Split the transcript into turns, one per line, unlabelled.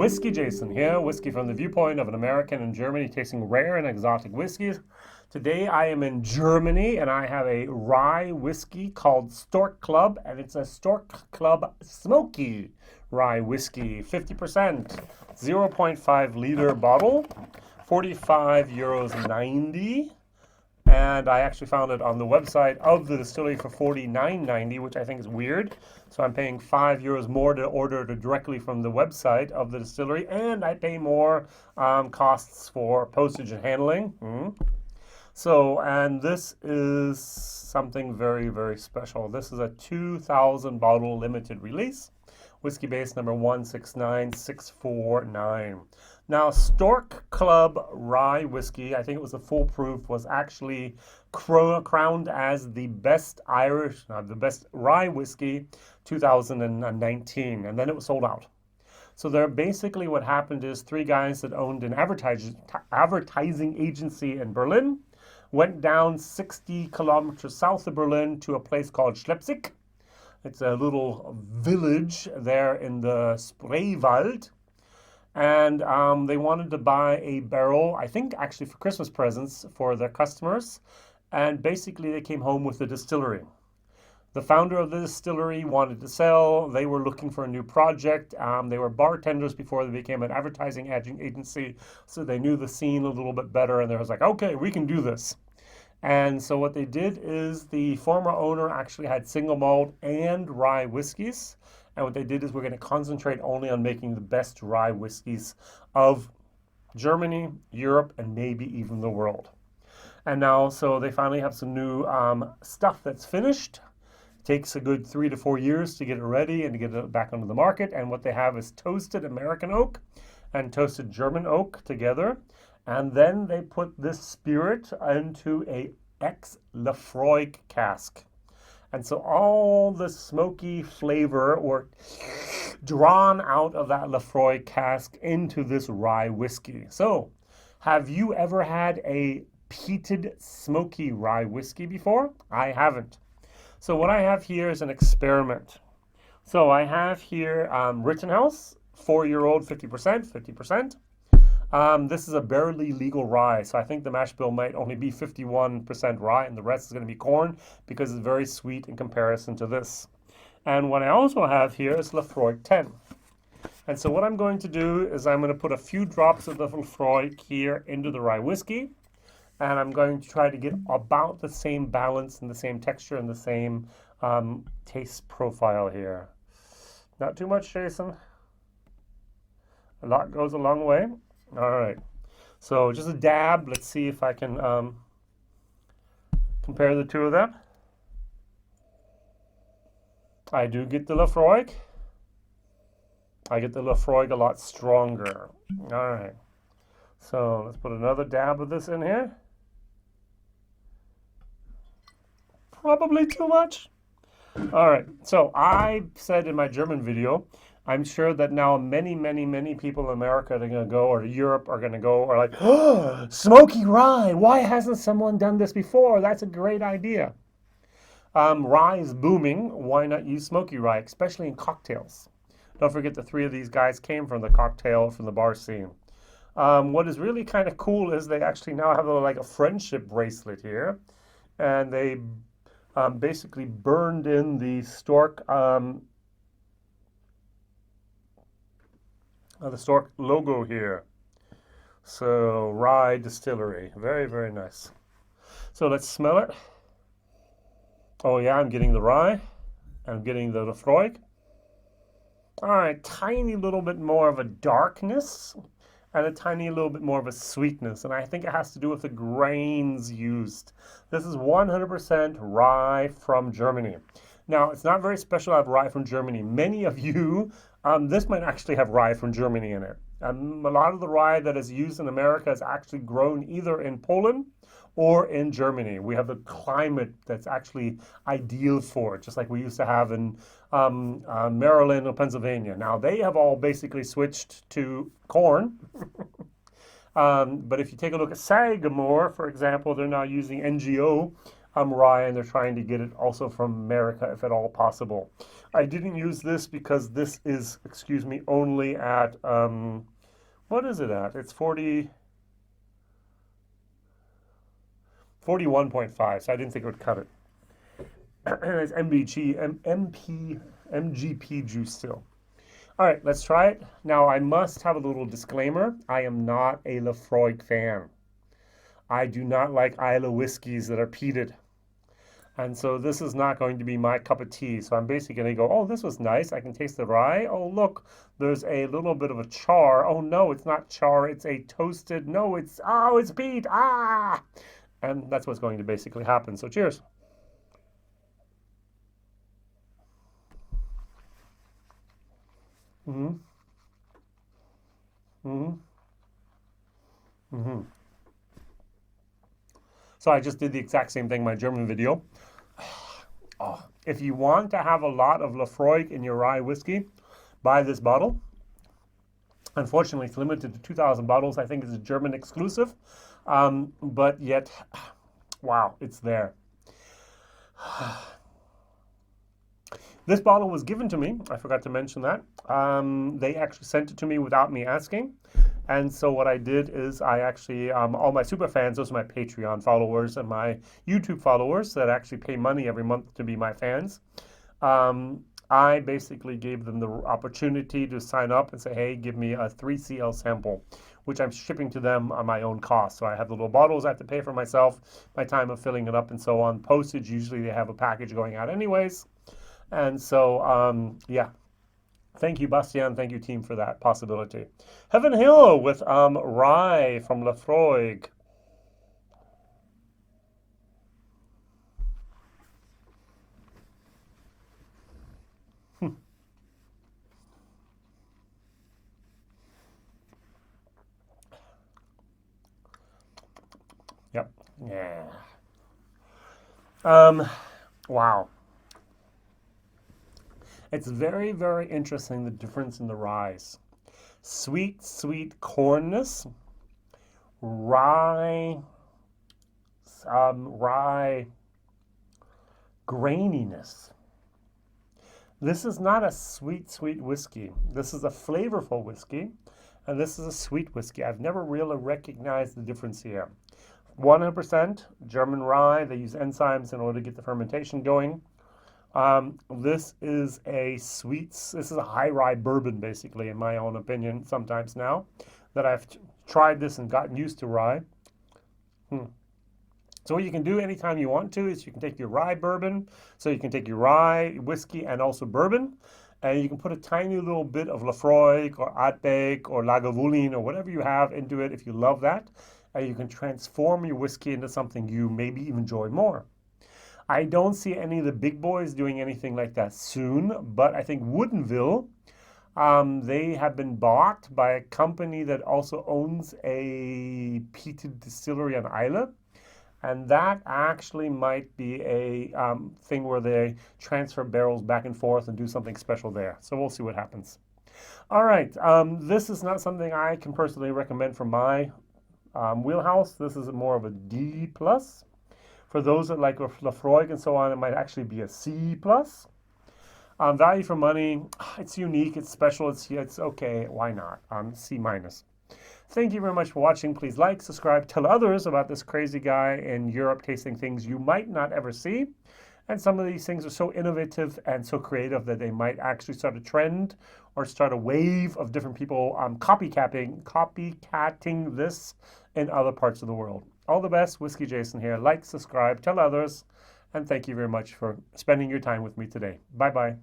WhiskyJason here, whiskey from the viewpoint of an American in Germany tasting rare and exotic whiskeys. Today I am in Germany and I have a rye whiskey called Stork Club, and it's a Stork Club Smoky rye whiskey, 50%, 0.5 liter bottle, 45 euros 90. And I actually found it on the website of the distillery for 49.90, which I think is weird. So I'm paying 5 euros more to order it directly from the website of the distillery, and I pay more costs for postage and handling. So, and this is something very, very special. This is a 2,000 bottle limited release. Whiskey base number 169649. Now, Stork Club Rye Whiskey, I think it was the full proof, was actually crowned as the best the best rye whiskey 2019, and then it was sold out. So there, basically what happened is three guys that owned an advertising agency in Berlin went down 60 kilometers south of Berlin to a place called Schlepsik. It's a little village there in the Spreewald. And they wanted to buy a barrel, I think actually for Christmas presents for their customers. And basically they came home with the distillery. The founder of the distillery wanted to sell. They were looking for a new project. They were bartenders before they became an advertising agency. So they knew the scene a little bit better. And they was like, okay, we can do this. And so what they did is the former owner actually had single malt and rye whiskeys. And what they did is we're going to concentrate only on making the best rye whiskeys of Germany, Europe, and maybe even the world. And now, so they finally have some new stuff that's finished. It takes a good 3 to 4 years to get it ready and to get it back onto the market. And what they have is toasted American oak and toasted German oak together. And then they put this spirit into a ex-Lafroig cask. And so all the smoky flavor were drawn out of that Lafroig cask into this rye whiskey. So, have you ever had a peated smoky rye whiskey before? I haven't. So what I have here is an experiment. So I have here Rittenhouse, 4-year-old, 50%, 50%. This is a barely legal rye, so I think the mash bill might only be 51% rye, and the rest is going to be corn because it's very sweet in comparison to this. And what I also have here is Lafroig 10. And so what I'm going to do is I'm going to put a few drops of the Lafroig here into the rye whiskey, and I'm going to try to get about the same balance and the same texture and the same taste profile here. Not too much, Jason. A lot goes a long way. All right, so just a dab. Let's see if I can compare the two of them. I do get the Lafroig. I get the Lafroig a lot stronger. All right, so let's put another dab of this in here. Probably too much. All right, so I said in my German video, I'm sure that now many people in America are going to go, or Europe are going to go, are like, oh, smoky rye. Why hasn't someone done this before? That's a great idea. Rye is booming. Why not use smoky rye, especially in cocktails? Don't forget the three of these guys came from the bar scene. What is really kind of cool is they actually now have like a friendship bracelet here. And they basically burned in the Stork the Stork logo here. So, Rye Distillery. Very, very nice. So, let's smell it. Oh, yeah, I'm getting the rye. I'm getting the Lafroig. All right, tiny little bit more of a darkness and a tiny little bit more of a sweetness. And I think it has to do with the grains used. This is 100% rye from Germany. Now, it's not very special to have rye from Germany. Many of you, this might actually have rye from Germany in it. A lot of the rye that is used in America is actually grown either in Poland or in Germany. We have the climate that's actually ideal for it, just like we used to have in Maryland or Pennsylvania. Now, they have all basically switched to corn. But if you take a look at Sagamore, for example, they're now using NGO rye, and they're trying to get it also from America if at all possible. I didn't use this because this is, excuse me, only at, what is it at? It's 41.5, so I didn't think it would cut it. And it's MGP juice still. All right, let's try it. Now, I must have a little disclaimer. I am not a Lafroig fan. I do not like Islay whiskeys that are peated. And so this is not going to be my cup of tea. So I'm basically going to go, oh, this was nice. I can taste the rye. Oh, look, there's a little bit of a char. Oh, no, it's not char. It's a toasted. No, it's peat. Ah! And that's what's going to basically happen. So cheers. Mm-hmm. Mm-hmm. Mm-hmm. So I just did the exact same thing in my German video. Oh, if you want to have a lot of Lafroig in your rye whiskey, buy this bottle. Unfortunately, it's limited to 2,000 bottles. I think it's a German exclusive. But yet, wow, it's there. This bottle was given to me. I forgot to mention that. They actually sent it to me without me asking. And so what I did is I actually, all my super fans, those are my Patreon followers and my YouTube followers that actually pay money every month to be my fans. I basically gave them the opportunity to sign up and say, hey, give me a 3CL sample, which I'm shipping to them on my own cost. So I have the little bottles I have to pay for myself, my time of filling it up and so on. Postage, usually they have a package going out anyways. And so, yeah. Thank you, Bastian. Thank you, team, for that possibility. Heaven Hill with rye from Lafroig. Yep. Yeah. Wow. It's very, very interesting, the difference in the ryes. Sweet, sweet cornness, rye, rye graininess. This is not a sweet, sweet whiskey. This is a flavorful whiskey, and this is a sweet whiskey. I've never really recognized the difference here. 100% German rye. They use enzymes in order to get the fermentation going. This is a this is a high rye bourbon, basically, in my own opinion, sometimes now that I've tried this and gotten used to rye. So what you can do anytime you want to is you can take your rye bourbon, so you can take your rye whiskey and also bourbon, and you can put a tiny little bit of Lafroig or Ardbeg or Lagavulin or whatever you have into it if you love that, and you can transform your whiskey into something you maybe even enjoy more. I don't see any of the big boys doing anything like that soon, but I think Woodinville, they have been bought by a company that also owns a peated distillery on Islay. And that actually might be a thing where they transfer barrels back and forth and do something special there. So we'll see what happens. All right, this is not something I can personally recommend for my wheelhouse. This is more of a D+. For those that like Lafroig and so on, it might actually be a C+. Value for money, it's unique, it's special, it's okay, why not? C-. Thank you very much for watching. Please like, subscribe, tell others about this crazy guy in Europe tasting things you might not ever see. And some of these things are so innovative and so creative that they might actually start a trend or start a wave of different people copycatting this in other parts of the world. All the best, Whiskey Jason here. Like, subscribe, tell others, and thank you very much for spending your time with me today. Bye-bye.